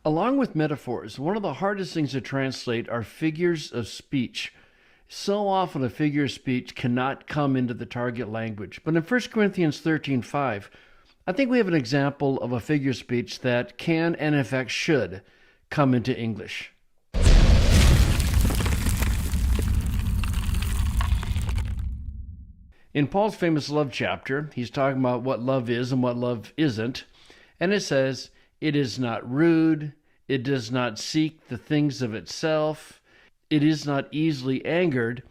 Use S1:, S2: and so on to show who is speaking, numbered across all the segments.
S1: Along with metaphors, one of the hardest things to translate are figures of speech. So often a figure of speech cannot come into the target language. But in 1 Corinthians 13:5, I think we have an example of a figure of speech that can and in fact should come into English. In Paul's famous love chapter, he's talking about what love is and what love isn't. And it says, it is not rude, it does not seek the things of itself, it is not easily angered.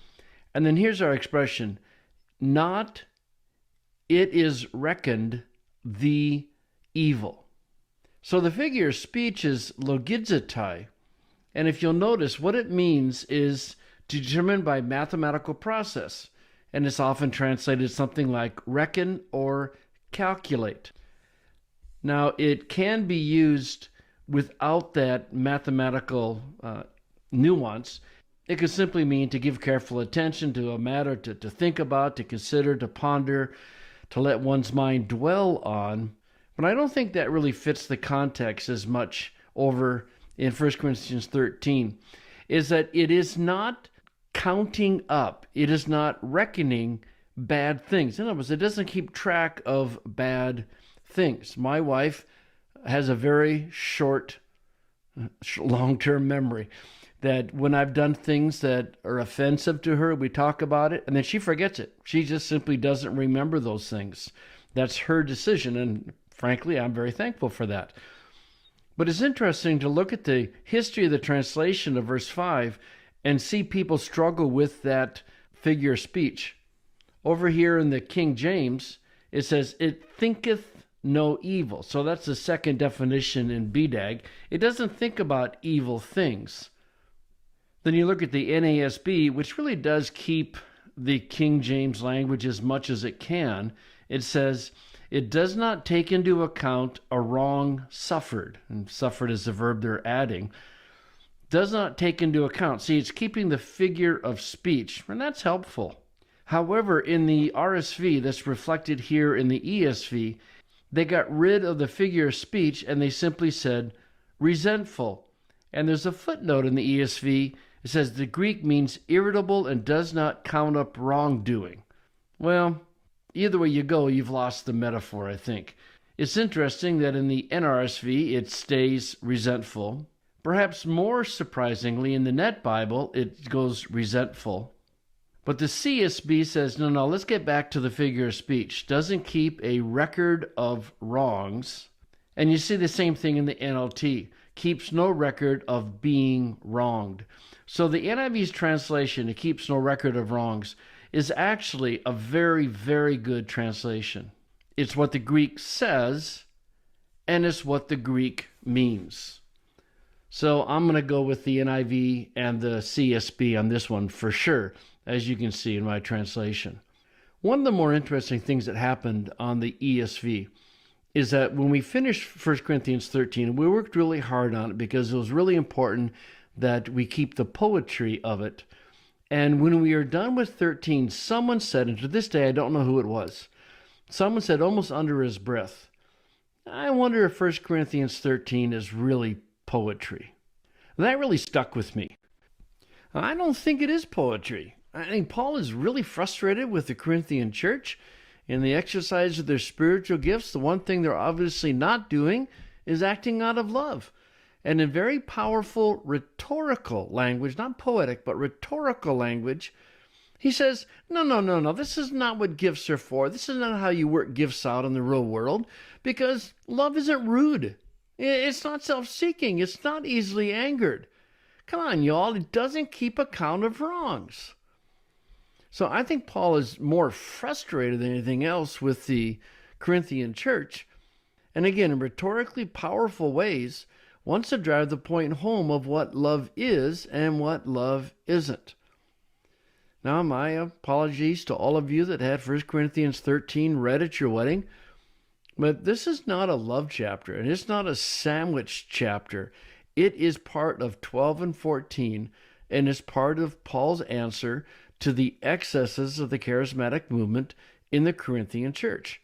S1: And then here's our expression, not it is reckoned the evil. So the figure of speech is logizetai. And if you'll notice, what it means is determined by mathematical process. And it's often translated something like reckon or calculate. Now, it can be used without that mathematical nuance. It could simply mean to give careful attention to a matter, to think about, to consider, to ponder, to let one's mind dwell on. But I don't think that really fits the context as much over in 1 Corinthians 13, is that it is not counting up. It is not reckoning bad things. In other words, it doesn't keep track of bad things. My wife has a very short, long-term memory that when I've done things that are offensive to her, we talk about it, and then she forgets it. She just simply doesn't remember those things. That's her decision, and frankly, I'm very thankful for that. But it's interesting to look at the history of the translation of verse 5 and see people struggle with that figure of speech. Over here in the King James, it says, it thinketh no evil. So that's the second definition in BDAG. It doesn't think about evil things. Then you look at the NASB, which really does keep the King James language as much as it can. It says, it does not take into account a wrong suffered. And suffered is the verb they're adding. Does not take into account. See, it's keeping the figure of speech, and that's helpful. However, in the RSV, that's reflected here in the ESV, they got rid of the figure of speech and they simply said resentful. And there's a footnote in the ESV. It says the Greek means irritable and does not count up wrongdoing. Well, either way you go, you've lost the metaphor, I think. It's interesting that in the NRSV, it stays resentful. Perhaps more surprisingly, in the Net Bible, it goes resentful. But the CSB says, no, let's get back to the figure of speech. Doesn't keep a record of wrongs. And you see the same thing in the NLT. Keeps no record of being wronged. So the NIV's translation, it keeps no record of wrongs, is actually a very, very good translation. It's what the Greek says, and it's what the Greek means. So I'm going to go with the NIV and the CSB on this one for sure, as you can see in my translation. One of the more interesting things that happened on the ESV is that when we finished 1 Corinthians 13, we worked really hard on it because it was really important that we keep the poetry of it. And when we are done with 13, someone said, and to this day I don't know who it was, someone said almost under his breath, I wonder if 1 Corinthians 13 is really poetry. That really stuck with me. I don't think it is poetry. I think Paul is really frustrated with the Corinthian church in the exercise of their spiritual gifts. The one thing they're obviously not doing is acting out of love. And in very powerful rhetorical language, not poetic, but rhetorical language, he says, no, this is not what gifts are for. This is not how you work gifts out in the real world, because love isn't rude. It's not self-seeking. It's not easily angered. Come on, y'all. It doesn't keep account of wrongs. So I think Paul is more frustrated than anything else with the Corinthian church. And again, in rhetorically powerful ways, wants to drive the point home of what love is and what love isn't. Now, my apologies to all of you that had 1 Corinthians 13 read at your wedding. But this is not a love chapter, and it's not a sandwich chapter. It is part of 12 and 14, and is part of Paul's answer to the excesses of the charismatic movement in the Corinthian church.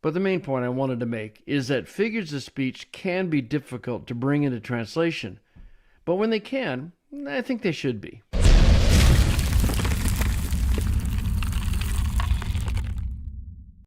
S1: But the main point I wanted to make is that figures of speech can be difficult to bring into translation. But when they can, I think they should be.